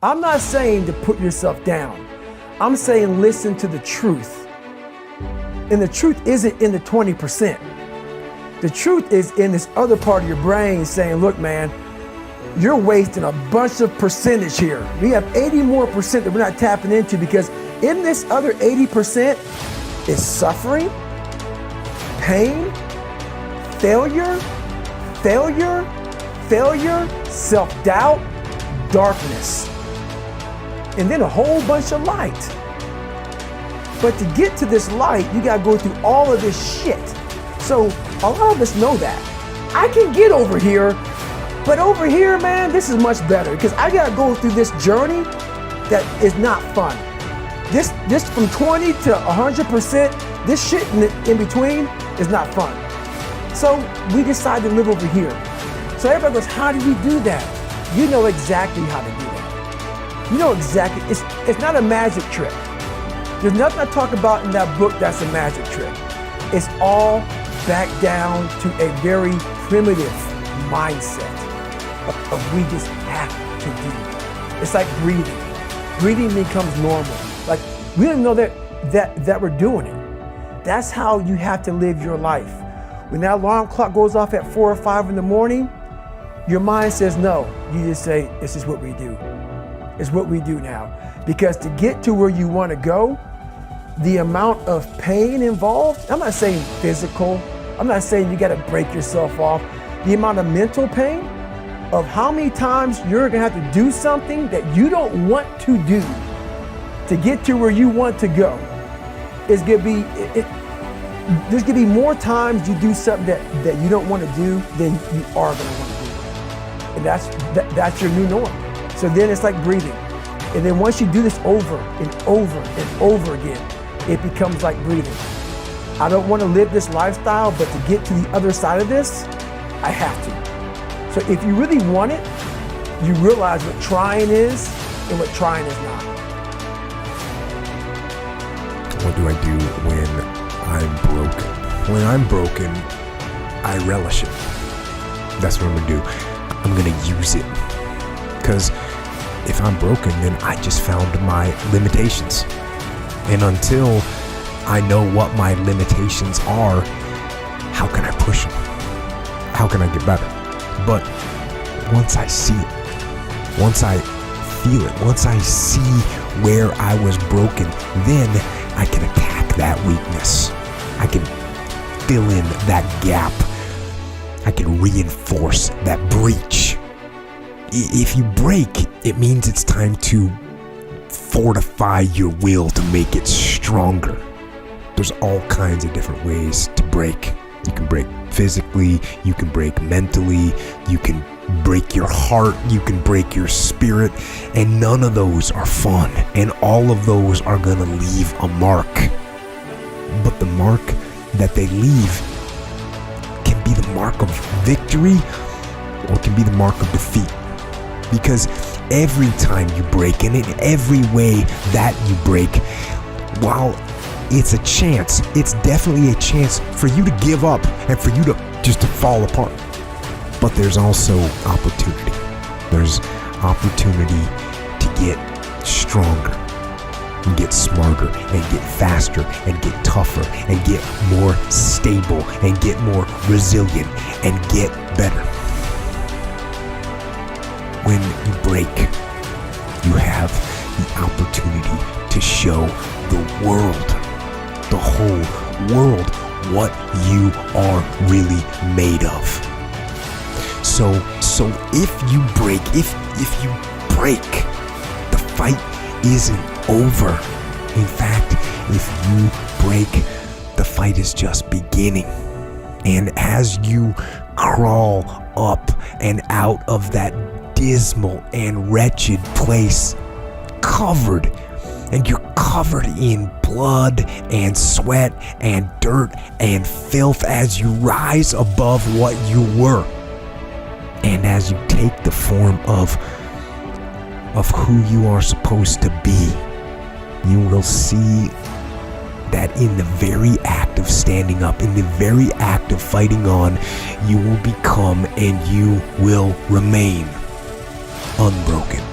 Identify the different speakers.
Speaker 1: I'm not saying to put yourself down. I'm saying listen to the truth. And the truth isn't in the 20%. The truth is in this other part of your brain saying, look, man, you're wasting a bunch of percentage here. We have 80 more percent that we're not tapping into, because in this other 80% is suffering, pain, failure, self-doubt, darkness, and then a whole bunch of light. But to get to this light, you gotta go through all of this shit. So a lot of us know that. I can get over here, but over here, man, this is much better, because I gotta go through this journey that is not fun. This from 20 to 100%, this shit in between is not fun. So we decide to live over here. So everybody goes, how do we do that? You know exactly how to do that. You know exactly, it's not a magic trick. There's nothing I talk about in that book that's a magic trick. It's all back down to a very primitive mindset of we just have to do it. It's like breathing. Breathing becomes normal. Like we don't know that we're doing it. That's how you have to live your life. When that alarm clock goes off at 4 or 5 in the morning, your mind says no. You just say, this is what we do. It's what we do now. Because to get to where you want to go, the amount of pain involved, I'm not saying physical, I'm not saying you got to break yourself off. The amount of mental pain of how many times you're going to have to do something that you don't want to do to get to where you want to go is going to be, there's going to be more times you do something that you don't want to do than you are going to want to do. And that's your new norm. So then it's like breathing. And then once you do this over and over and over again, it becomes like breathing. I don't want to live this lifestyle, but to get to the other side of this, I have to. So if you really want it, you realize what trying is and what trying is not.
Speaker 2: What do I do when I'm broken? When I'm broken, I relish it. That's what I'm gonna do. I'm gonna use it. Because if I'm broken, then I just found my limitations. And until I know what my limitations are, how can I push them? How can I get better? But once I see it, once I feel it, once I see where I was broken, then I can attack that weakness. I can fill in that gap. I can reinforce that breach. If you break, it means it's time to fortify your will to make it stronger. There's all kinds of different ways to break. You can break physically, you can break mentally, you can break your heart, you can break your spirit, and none of those are fun, and all of those are gonna leave a mark. But the mark that they leave can be the mark of victory or it can be the mark of defeat. Because every time you break, and in every way that you break, while it's a chance, it's definitely a chance for you to give up and for you to just to fall apart. But there's also opportunity. There's opportunity to get stronger and get smarter and get faster and get tougher and get more stable and get more resilient and get better. When you break, you have the opportunity to show the world, the whole world, what you are really made of. So if you break, if you break, the fight isn't over. In fact, if you break, the fight is just beginning. And as you crawl up and out of that dismal and wretched place, covered, and you're covered in blood and sweat and dirt and filth as you rise above what you were, and as you take the form of who you are supposed to be, you will see that in the very act of standing up, in the very act of fighting on, you will become and you will remain unbroken.